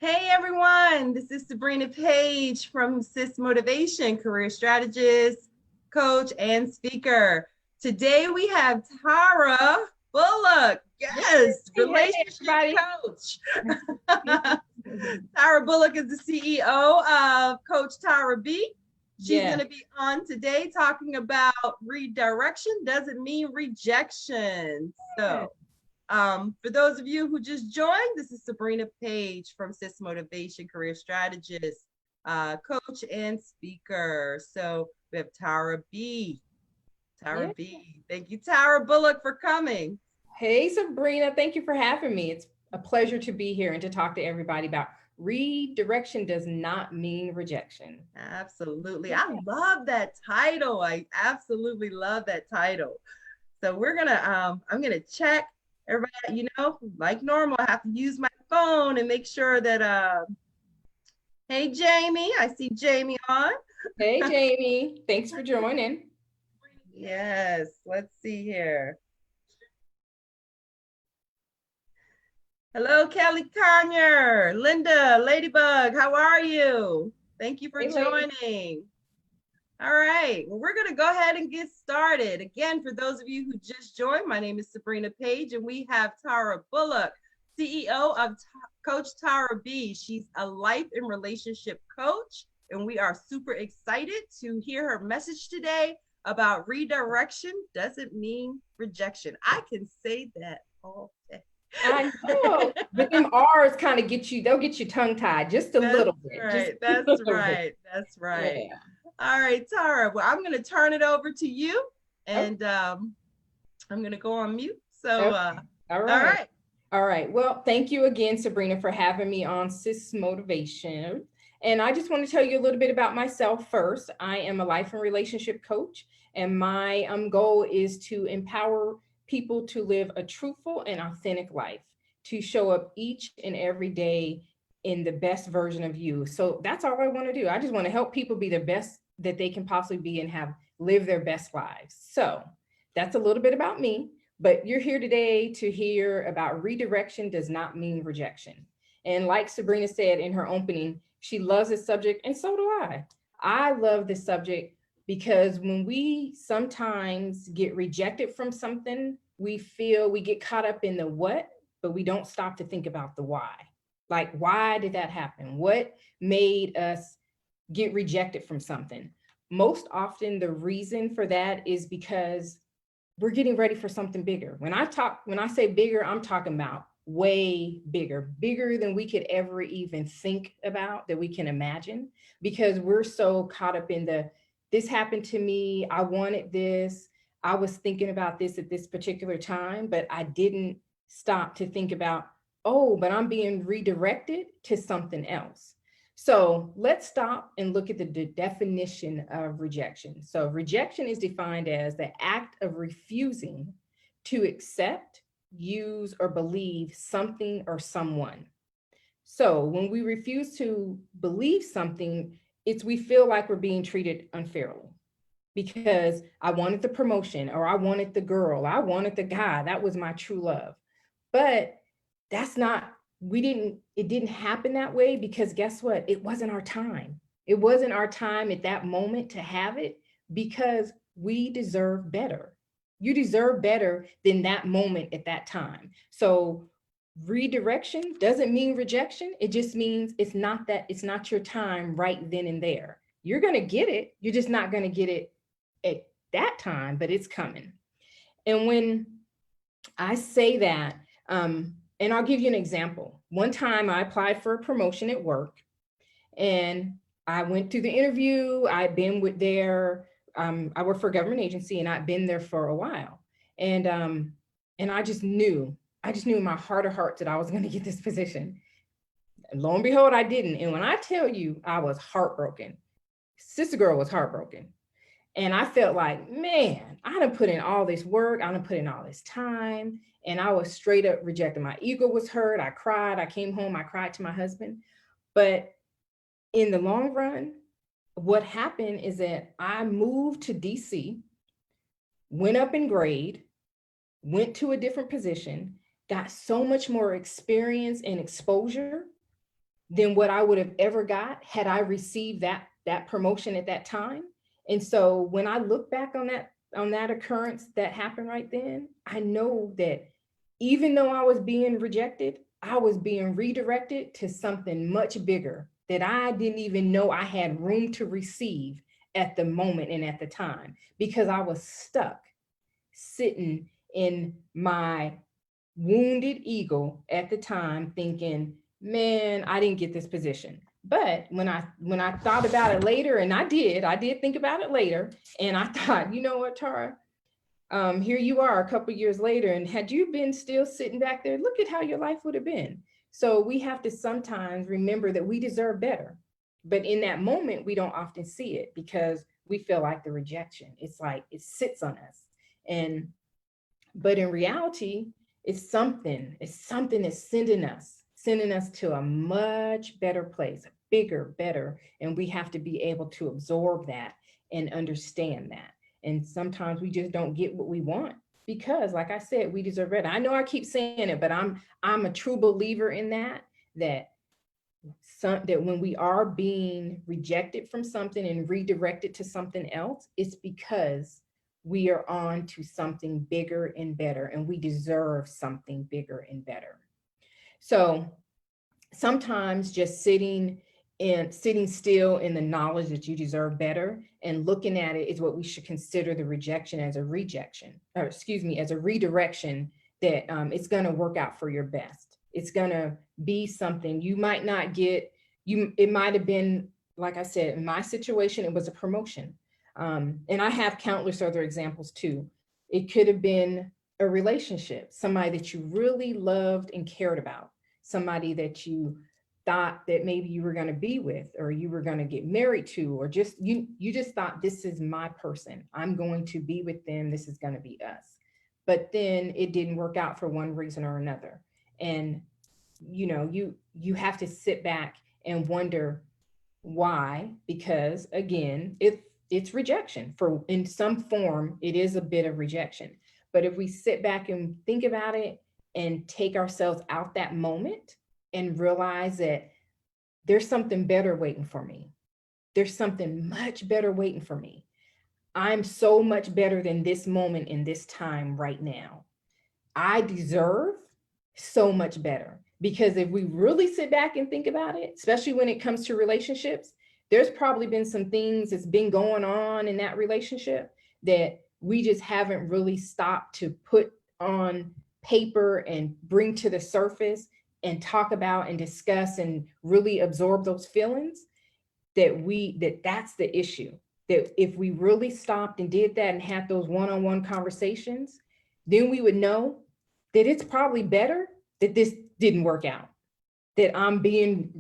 Hey everyone, this is Sabrina Page from Sis Motivation, career strategist, coach, and speaker. Today we have Tara Bullock. Yes, Hey, relationship everybody. coach. Tara Bullock is the CEO of Coach Tara B. She's going Yes. to be on today talking about redirection doesn't mean rejection. For those of you who just joined, this is Sabrina Page from Sis Motivation, career strategist, coach, and speaker. So we have Tara B. Tara Yeah. B. Thank you, Tara Bullock, for coming. Hey, Sabrina. Thank you for having me. It's a pleasure to be here and to talk to everybody about redirection does not mean rejection. Absolutely. Yeah. I love that title. I absolutely love that title. So I'm gonna check everybody, like normal, I have to use my phone and make sure that hey Jamie, I see Jamie on. Hey, Jamie. Thanks for joining. Yes, let's see here. Hello, Kelly Conyer, Linda, Ladybug, how are you? Thank you for Hey, lady. joining. All right, well, we're gonna go ahead and get started. Again, for those of you who just joined, my name is Sabrina Page, and we have Tara Bullock, CEO of Coach Tara B. She's a life and relationship coach, and we are super excited to hear her message today about redirection doesn't mean rejection. I can say that all day. I know. But them R's kind of they'll get you tongue tied just a That's little bit. Just right. a That's little bit. right. That's right. Yeah. All right, Tara. Well, I'm going to turn it over to you, Okay. and I'm going to go on mute. So, Okay. All all right. right. All right. Well, thank you again, Sabrina, for having me on Sis Motivation. And I just want to tell you a little bit about myself first. I am a life and relationship coach, and my goal is to empower people to live a truthful and authentic life, to show up each and every day in the best version of you. So that's all I want to do. I just want to help people be the best that they can possibly be and have live their best lives. So that's a little bit about me. But you're here today to hear about redirection does not mean rejection. And like Sabrina said in her opening, she loves this subject, and so do I. I love this subject because when we sometimes get rejected from something, we get caught up in the what, but we don't stop to think about the why. Like, why did that happen? What made us get rejected from something? Most often, the reason for that is because we're getting ready for something bigger. When I say bigger, I'm talking about way bigger, bigger than we could ever even think about, that we can imagine, because we're so caught up in this happened to me, I wanted this, I was thinking about this at this particular time, but I didn't stop to think about, oh, but I'm being redirected to something else. So let's stop and look at the definition of rejection. So, rejection is defined as the act of refusing to accept, use, or believe something or someone. So, when we refuse to believe something, we feel like we're being treated unfairly because I wanted the promotion, or I wanted the girl, I wanted the guy, that was my true love. But that's not, it didn't happen that way because guess what? It wasn't our time. It wasn't our time at that moment to have it because we deserve better. You deserve better than that moment at that time. So redirection doesn't mean rejection. It just means it's not your time right then and there. You're going to get it. You're just not going to get it at that time, but it's coming. And when I say that, and I'll give you an example. One time I applied for a promotion at work, and I went through the interview. I'd been with I work for a government agency, and I'd been there for a while. And I just knew in my heart of hearts that I was going to get this position. And lo and behold, I didn't. And when I tell you I was heartbroken, Sister Girl was heartbroken. And I felt like, man, I done put in all this work, I done put in all this time, and I was straight up rejected. My ego was hurt. I cried. I came home. I cried to my husband. But in the long run, what happened is that I moved to DC, went up in grade, went to a different position, got so much more experience and exposure, than what I would have ever got had I received that promotion at that time. And so when I look back on that occurrence that happened right then, I know that even though I was being rejected, I was being redirected to something much bigger that I didn't even know I had room to receive at the moment and at the time, because I was stuck sitting in my wounded ego at the time thinking, man, I didn't get this position. But when I thought about it later, and I did think about it later, and I thought, you know what, Tara, here you are a couple years later, and had you been still sitting back there, look at how your life would have been. So we have to sometimes remember that we deserve better, but in that moment we don't often see it because we feel like the rejection, it's like it sits on us. And but in reality, it's something that's sending us to a much better place, bigger, better. And we have to be able to absorb that and understand that. And sometimes we just don't get what we want because, like I said, we deserve better. I know I keep saying it, but I'm a true believer in that that when we are being rejected from something and redirected to something else, it's because we are on to something bigger and better, and we deserve something bigger and better. So sometimes just sitting still in the knowledge that you deserve better and looking at it is what we should consider the rejection as a rejection, or excuse me, as a redirection, that it's going to work out for your best. It's going to be something you might not get. It might have been, like I said, in my situation, it was a promotion. And I have countless other examples too. It could have been a relationship, somebody that you really loved and cared about, somebody that you thought that maybe you were going to be with, or you were going to get married to, or just you just thought, this is my person, I'm going to be with them, this is going to be us. But then it didn't work out for one reason or another. And you have to sit back and wonder why, because again, it's rejection. For in some form it is a bit of rejection. But if we sit back and think about it and take ourselves out that moment and realize that there's something better waiting for me, there's something much better waiting for me, I'm so much better than this moment in this time right now, I deserve so much better. Because if we really sit back and think about it, especially when it comes to relationships, there's probably been some things that's been going on in that relationship that we just haven't really stopped to put on paper and bring to the surface and talk about and discuss and really absorb those feelings, that's the issue. That if we really stopped and did that and had those one-on-one conversations, then we would know that it's probably better that this didn't work out, that I'm being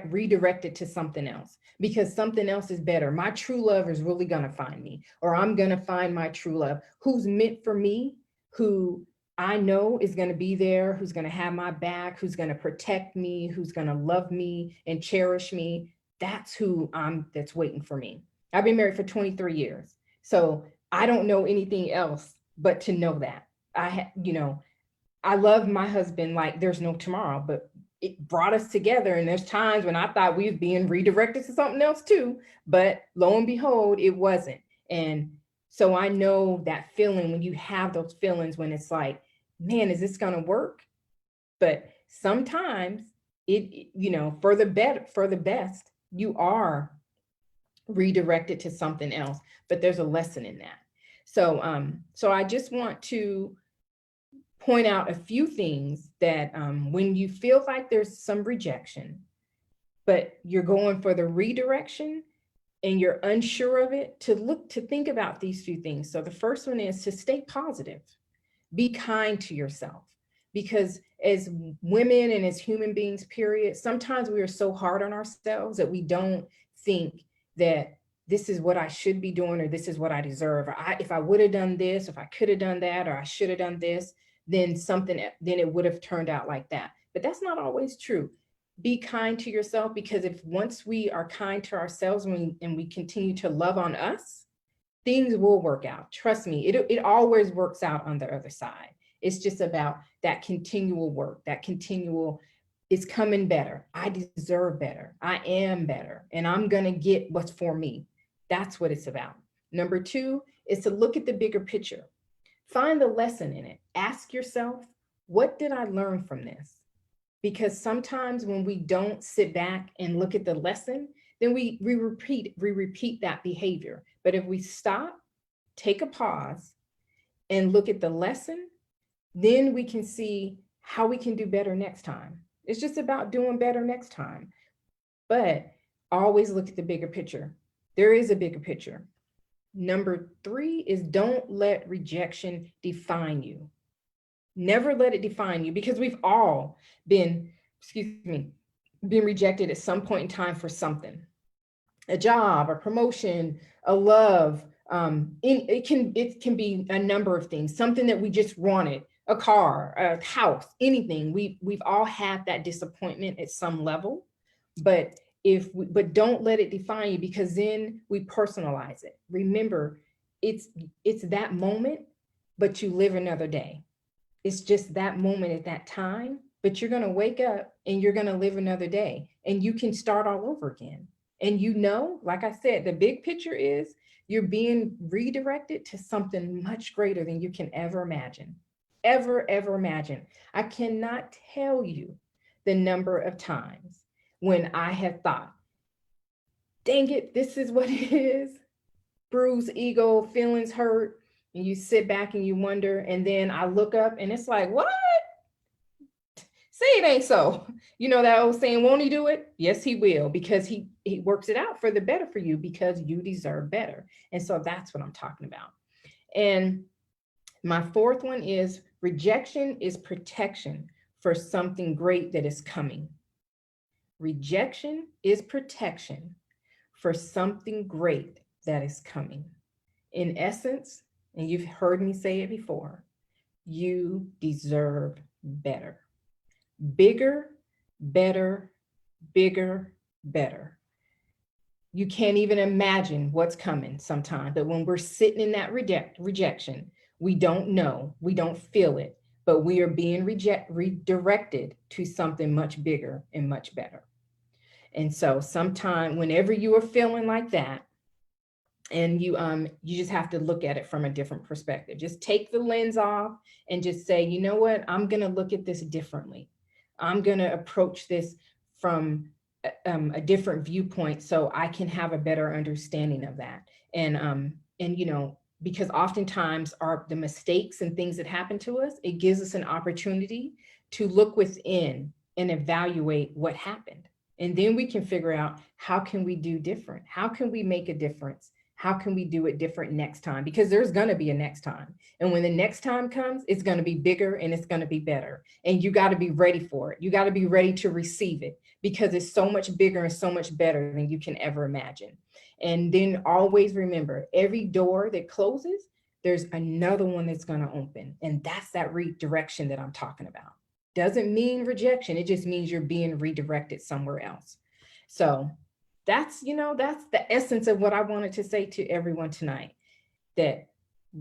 redirected to something else, because something else is better. My true love is really going to find me, or I'm going to find my true love who's meant for me, who I know is going to be there, who's going to have my back, who's going to protect me, who's going to love me and cherish me. That's that's waiting for me. I've been married for 23 years. So I don't know anything else but to know that I love my husband like there's no tomorrow, but it brought us together. And there's times when I thought we was being redirected to something else too, but lo and behold, it wasn't. And so I know that feeling when you have those feelings when it's like, man, is this going to work? But sometimes for the best, you are redirected to something else, but there's a lesson in that. So I just want to point out a few things that when you feel like there's some rejection, but you're going for the redirection and you're unsure of it, to think about these few things. So the first one is to stay positive, be kind to yourself, because as women and as human beings, period, sometimes we are so hard on ourselves that we don't think that this is what I should be doing, or this is what I deserve, or if I would have done this, if I could have done that, or I should have done this, then it would have turned out like that. But that's not always true. Be kind to yourself, because if once we are kind to ourselves and we continue to love on us, things will work out. Trust me, it always works out on the other side. It's just about that continual work, that continual, It's coming better. I deserve better. I am better. And I'm going to get what's for me. That's what it's about. Number two is to look at the bigger picture. Find the lesson in it. Ask yourself, what did I learn from this? Because sometimes when we don't sit back and look at the lesson, then we repeat that behavior. But if we stop, take a pause, and look at the lesson, then we can see how we can do better next time. It's just about doing better next time. But always look at the bigger picture. There is a bigger picture. Number three is don't let rejection define you. Never let it define you, because we've all been, been rejected at some point in time for something, a job, a promotion, a love. It can be a number of things, something that we just wanted, a car, a house, anything. We've all had that disappointment at some level, but but don't let it define you, because then we personalize it. Remember, it's that moment, but you live another day. It's just that moment at that time, but you're going to wake up and you're going to live another day, and you can start all over again. And like I said, the big picture is you're being redirected to something much greater than you can ever imagine. Ever imagine. I cannot tell you the number of times when I have thought, dang it, this is what it is. Bruised ego, feelings hurt, and you sit back and you wonder, and then I look up and it's like, what? Say it ain't so. You know that old saying, won't he do it? Yes, he will, because he works it out for the better for you, because you deserve better. And so that's what I'm talking about. And my fourth one is rejection is protection for something great that is coming. Rejection is protection for something great that is coming. In essence, and you've heard me say it before, you deserve better. Bigger, better, bigger, better. You can't even imagine what's coming sometimes. But when we're sitting in that rejection, we don't know, we don't feel it, but we are being redirected to something much bigger and much better. And so sometime, whenever you are feeling like that, and you just have to look at it from a different perspective. Just take the lens off and just say, you know what, I'm going to look at this differently. I'm going to approach this from a different viewpoint, so I can have a better understanding of that. And because oftentimes the mistakes and things that happen to us, it gives us an opportunity to look within and evaluate what happened. And then we can figure out, how can we do different? How can we make a difference? How can we do it different next time? Because there's going to be a next time. And when the next time comes, it's going to be bigger and it's going to be better. And you got to be ready for it. You got to be ready to receive it, because it's so much bigger and so much better than you can ever imagine. And then always remember, every door that closes, there's another one that's going to open. And that's that redirection that I'm talking about. Doesn't mean rejection. It just means you're being redirected somewhere else. So that's the essence of what I wanted to say to everyone tonight, that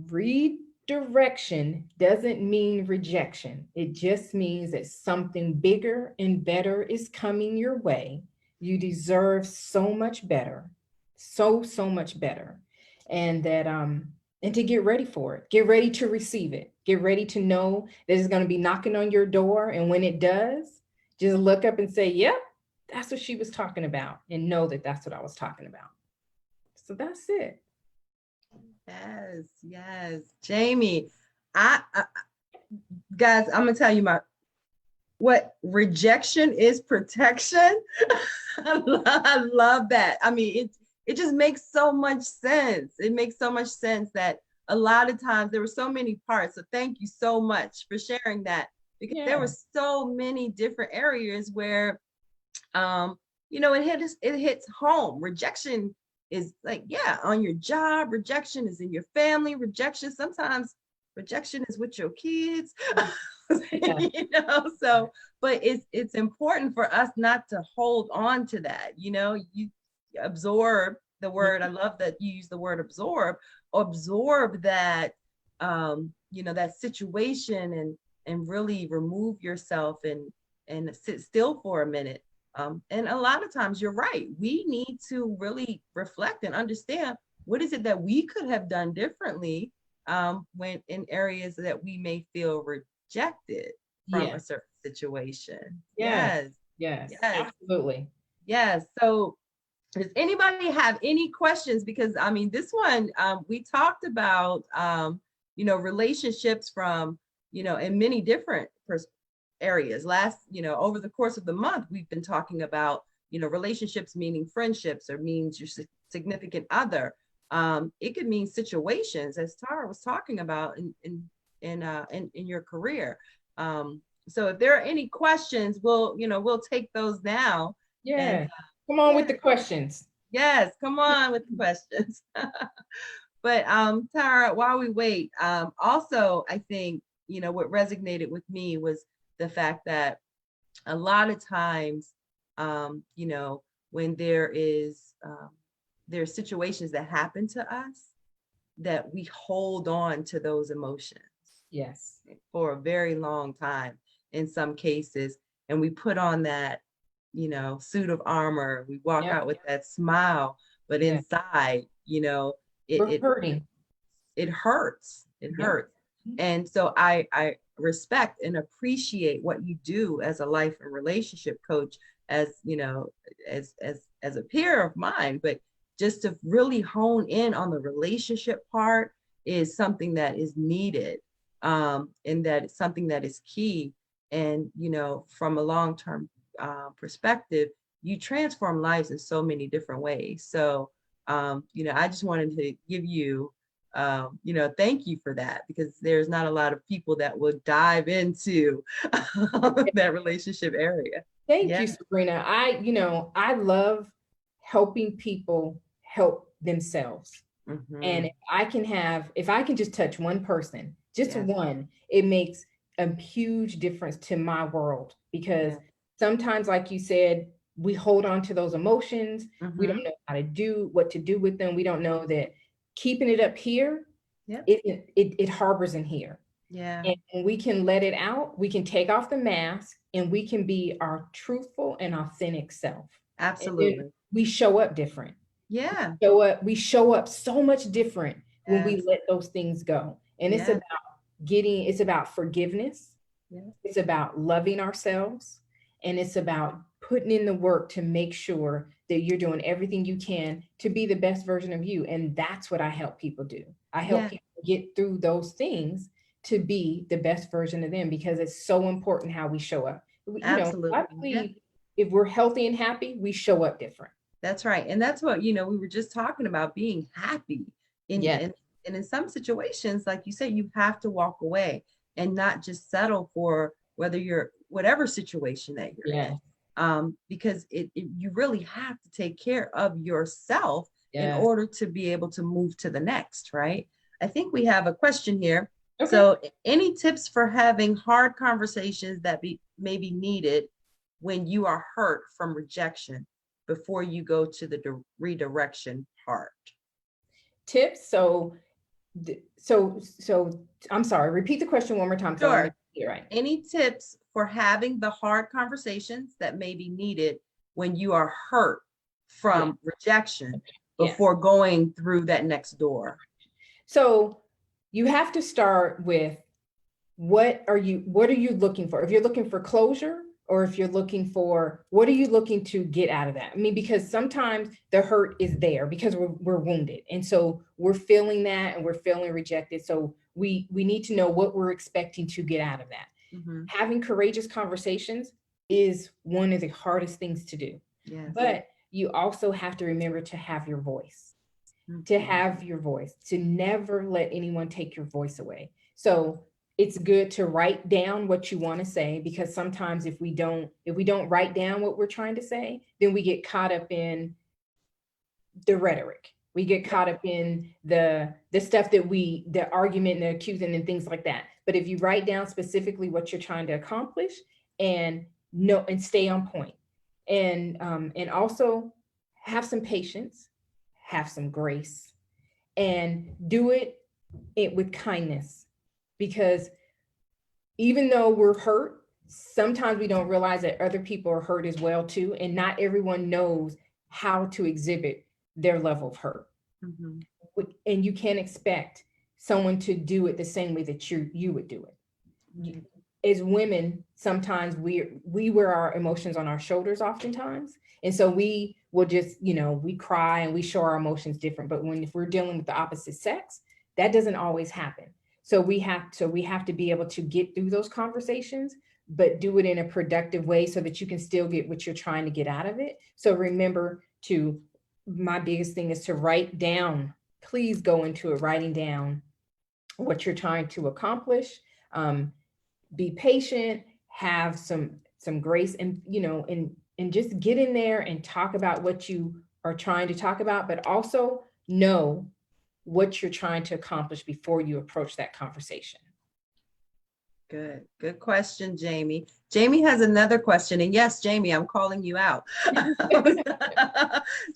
redirection doesn't mean rejection. It just means that something bigger and better is coming your way. You deserve so much better, so much better. And that, and to get ready for it, get ready to receive it, get ready to know that it's going to be knocking on your door. And when it does, just look up and say, yep, that's what she was talking about, and know that that's what I was talking about. So that's it. Yes. Jamie, guys, I'm gonna tell you what rejection is protection. I love that. I mean, it just makes so much sense. It makes so much sense that a lot of times there were so many parts. So thank you so much for sharing that, because there were so many different areas where it hits home. Rejection is like, on your job, rejection is in your family, sometimes rejection is with your kids. But it's important for us not to hold on to that. You absorb the word. I love that you use the word absorb that that situation, and really remove yourself, and and sit still for a minute. And a lot of times you're right. We need to really reflect and understand what is it that we could have done differently when in areas that we may feel rejected from Yeah. a certain situation. Yes. Yes, Yes. yes, Absolutely. yes. So does anybody have any questions? Because I mean, this one, we talked about, relationships from, in many different areas. Over the course of the month, we've been talking about, relationships meaning friendships or means your significant other. It could mean situations, as Tara was talking about in your career. So if there are any questions, we'll take those now. And Yeah. Come on with yeah, the questions. yes, come on with the questions. But Tara, while we wait, also I think, what resonated with me was the fact that a lot of times, when there's situations that happen to us that we hold on to those emotions Yes. for a very long time in some cases, and we put on that, suit of armor, we walk Yep. out with that smile, but Yeah. inside, it We're it hurting. it hurts. It Yep. hurts. And so I respect and appreciate what you do as a life and relationship coach, as as a peer of mine, but just to really hone in on the relationship part is something that is needed, and that it's something that is key. And from a long-term perspective, you transform lives in so many different ways. So I just wanted to give you, thank you for that, because there's not a lot of people that would dive into that relationship area. Thank Yeah. you, Sabrina. I love helping people help themselves. And Hmm. if I can just touch one person, just Yes. one, it makes a huge difference to my world. Because Yeah. sometimes, like you said, we hold on to those emotions. We don't Hmm. know what to do with them. We don't know that keeping it up here, Yeah. it harbors in here. Yeah. And when we can let it out, we can take off the mask and we can be our truthful and authentic self. And then Absolutely. we show up different. Yeah. We show up so much different when we Yes. let those things go. And Yes. it's about forgiveness. Yes. It's about loving ourselves. And it's about putting in the work to make sure that you're doing everything you can to be the best version of you. And that's what I help people do. I help Yeah. people get through those things to be the best version of them, because it's so important how we show up. I Absolutely. Yeah. believe if we're healthy and happy, we show up different. That's right. And that's what, we were just talking about, being happy in Yeah. and in some situations, like you said, you have to walk away and not just settle for whatever situation that you're in. Yeah. Because you really have to take care of yourself in Yeah. order to be able to move to the next, right? I think we have a question here. Okay. So, any tips for having hard conversations that may be needed when you are hurt from rejection before you go to the redirection part? Tips. So I'm sorry, repeat the question one more time because I want to make Sure. it right. Any tips for having the hard conversations that may be needed when you are hurt Yeah. from rejection Yes. before going through that next door? So you have to start with what are you looking for? If you're looking for closure, or if you're looking for, what are you looking to get out of that? I mean, because sometimes the hurt is there because we're wounded. And so we're feeling that and we're feeling rejected. So we need to know what we're expecting to get out of that. Hmm. Having courageous conversations is one of the hardest things to do. Yes. But you also have to remember to have your voice, Mhm. to never let anyone take your voice away. So it's good to write down what you want to say, because sometimes if we don't write down what we're trying to say, then we get caught up in the rhetoric. We get Yep. caught up in the stuff the argument and the accusing and things like that. But if you write down specifically what you're trying to accomplish, and stay on point, and also have some patience, have some grace, and do it with kindness, because even though we're hurt, sometimes we don't realize that other people are hurt as well too, and not everyone knows how to exhibit their level of hurt. Mm-hmm. And you can't expect someone to do it the same way that you would do it. As women, sometimes we wear our emotions on our shoulders oftentimes, and so we will just, we cry and we show our emotions different. But if we're dealing with the opposite sex, that doesn't always happen. So we have to be able to get through those conversations, but do it in a productive way so that you can still get what you're trying to get out of it. So remember to, my biggest thing is to write down. Please go into it writing down what you're trying to accomplish. Be patient, have some grace, and and just get in there and talk about what you are trying to talk about, but also know what you're trying to accomplish before you approach that conversation. Good question, Jamie. Jamie has another question. And yes, Jamie, I'm calling you out.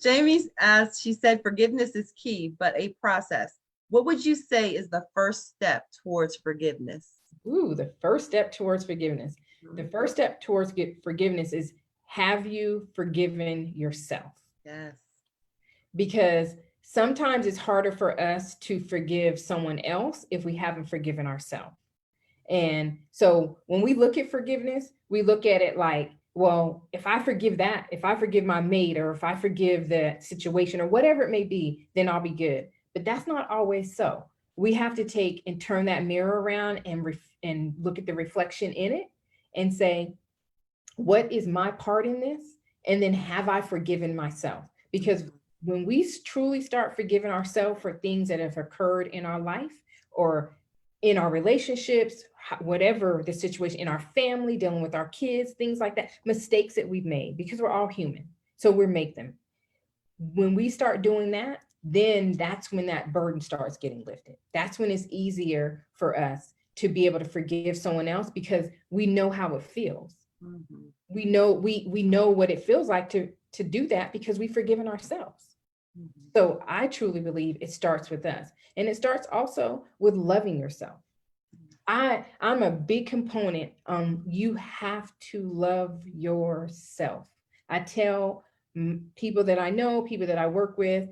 Jamie asked, she said, forgiveness is key, but a process. What would you say is the first step towards forgiveness? Ooh, the first step towards forgiveness. The first step towards forgiveness is, have you forgiven yourself? Yes. Because sometimes it's harder for us to forgive someone else if we haven't forgiven ourselves. And so when we look at forgiveness, we look at it like, well, if I forgive that, if I forgive my mate, or if I forgive the situation or whatever it may be, then I'll be good. But that's not always so. We have to take and turn that mirror around and look at the reflection in it and say, what is my part in this? And then, have I forgiven myself? Because when we truly start forgiving ourselves for things that have occurred in our life or in our relationships, whatever the situation, in our family, dealing with our kids, things like that, mistakes that we've made, because we're all human. So we make them. When we start doing that, then that's when that burden starts getting lifted. That's when it's easier for us to be able to forgive someone else, because we know how it feels. Mm-hmm. We know what it feels like to do that, because we've forgiven ourselves. Mm-hmm. So I truly believe it starts with us. And it starts also with loving yourself. I'm a big component on, you have to love yourself. I tell people that I know, people that I work with,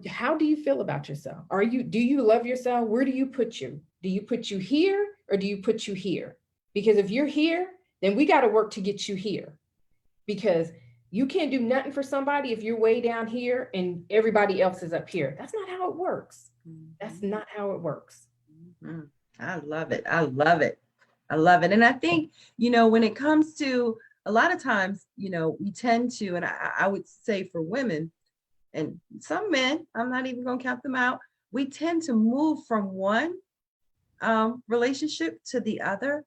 how do you feel about yourself? Do you love yourself? Where do you put you? Do you put you here, or do you put you here? Because if you're here, then we got to work to get you here, because you can't do nothing for somebody if you're way down here and everybody else is up here. That's not how it works. That's not how it works. Mm-hmm. I love it. I love it. I love it. And I think, when it comes to, a lot of times, we tend to, and I would say for women and some men, I'm not even going to count them out, we tend to move from one relationship to the other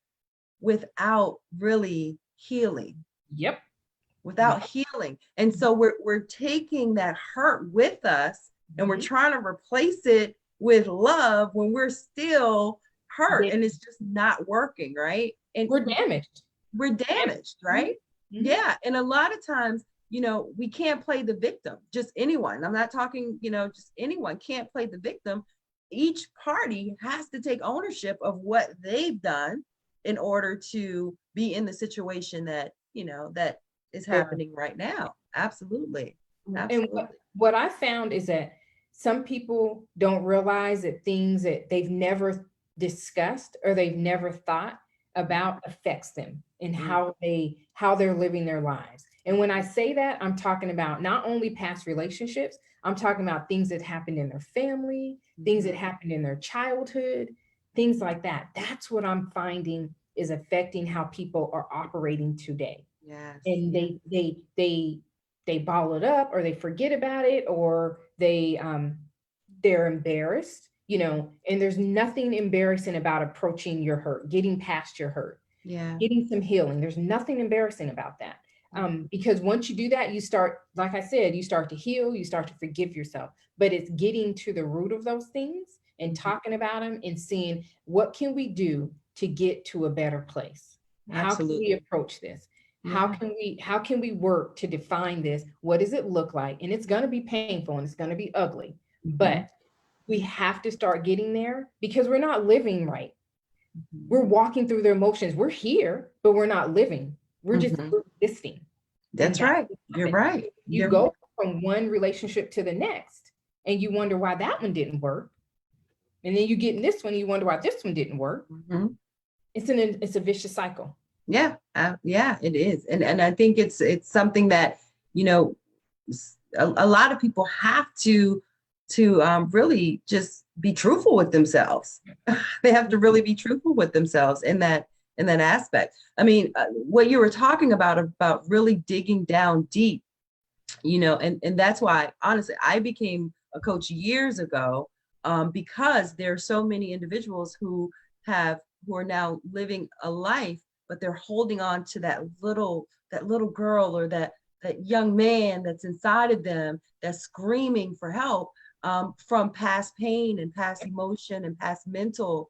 without really healing. Yep. Without healing. And so we're taking that hurt with us, and we're trying to replace it with love when we're still hurt, and it's just not working, right? And we're damaged. Right? Mm-hmm. Yeah. And a lot of times, we can't play the victim. Just anyone. I'm not talking, just anyone can't play the victim. Each party has to take ownership of what they've done in order to be in the situation that, that is happening right now. Absolutely. Absolutely. And what I found is that some people don't realize that things that they've never discussed or they've never thought about affects them and how they're living their lives. And when I say that, I'm talking about not only past relationships, I'm talking about things that happened in their family, things that happened in their childhood, things like that. That's what I'm finding is affecting how people are operating today. Yes. And they bottle it up, or they forget about it, or they're embarrassed, and there's nothing embarrassing about approaching your hurt, getting past your hurt, getting some healing. There's nothing embarrassing about that. Because once you do that, you start, like I said, you start to heal, you start to forgive yourself, but it's getting to the root of those things and talking about them and seeing, what can we do to get to a better place? How can we approach this? How can we work to define this? What does it look like? And it's going to be painful and it's going to be ugly, but we have to start getting there, because we're not living right. We're walking through the emotions. We're here, but we're not living. We're just existing. That's right. You're right. You go from one relationship to the next, and you wonder why that one didn't work. And then you get in this one, and you wonder why this one didn't work. It's a vicious cycle. Yeah, yeah, it is. And I think it's something that, you know, a lot of people have to really just be truthful with themselves. They have to really be truthful with themselves in that aspect. I mean, what you were talking about really digging down deep, you know, and that's why, honestly, I became a coach years ago, because there are so many individuals who are now living a life, but they're holding on to that little girl or that young man that's inside of them that's screaming for help, from past pain and past emotion and past mental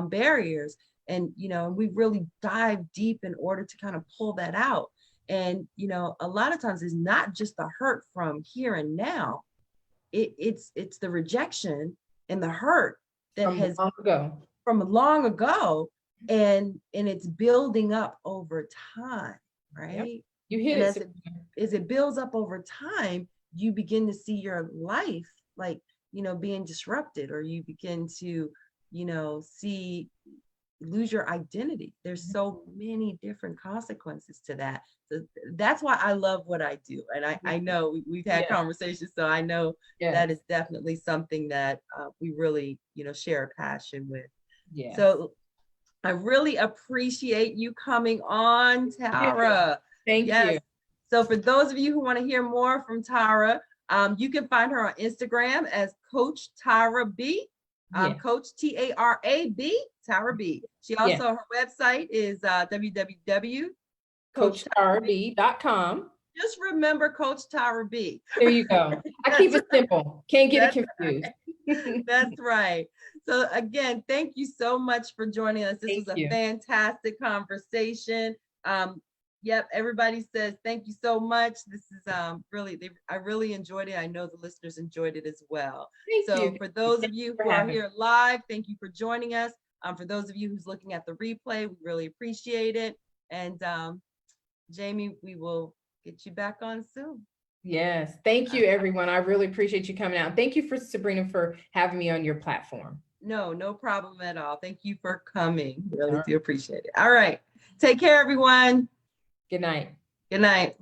barriers. And, you know, we really dive deep in order to kind of pull that out. And, you know, a lot of times it's not just the hurt from here and now. It's the rejection and the hurt that from long ago. From long ago, and it's building up over time, right? Yep. You hit and it. As it builds up over time, you begin to see your life, like, you know, being disrupted, or you begin to, you know, lose your identity. There's so many different consequences to that. So that's why I love what I do. And I know we've had conversations, so I know that is definitely something that we really, you know, share a passion with. Yeah. So I really appreciate you coming on, Tara. Thank you. So for those of you who want to hear more from Tara, you can find her on Instagram as Coach Tara B. Coach TARAB, Tara B. She also, her website is www.coachtaraB.com. Just remember Coach Tara B. There you go. I keep it simple. Can't get it confused. That's right. So again, thank you so much for joining us. This was a fantastic conversation. Yep, everybody says thank you so much. This is I really enjoyed it. I know the listeners enjoyed it as well. Thank you. For those of you who are here live, thank you for joining us. For those of you who's looking at the replay, we really appreciate it. And Jamie, we will get you back on soon. Yes, thank you, everyone. I really appreciate you coming out. Thank you for Sabrina for having me on your platform. No problem at all. Thank you for coming. Really do appreciate it. All right. Take care, everyone. Good night. Good night.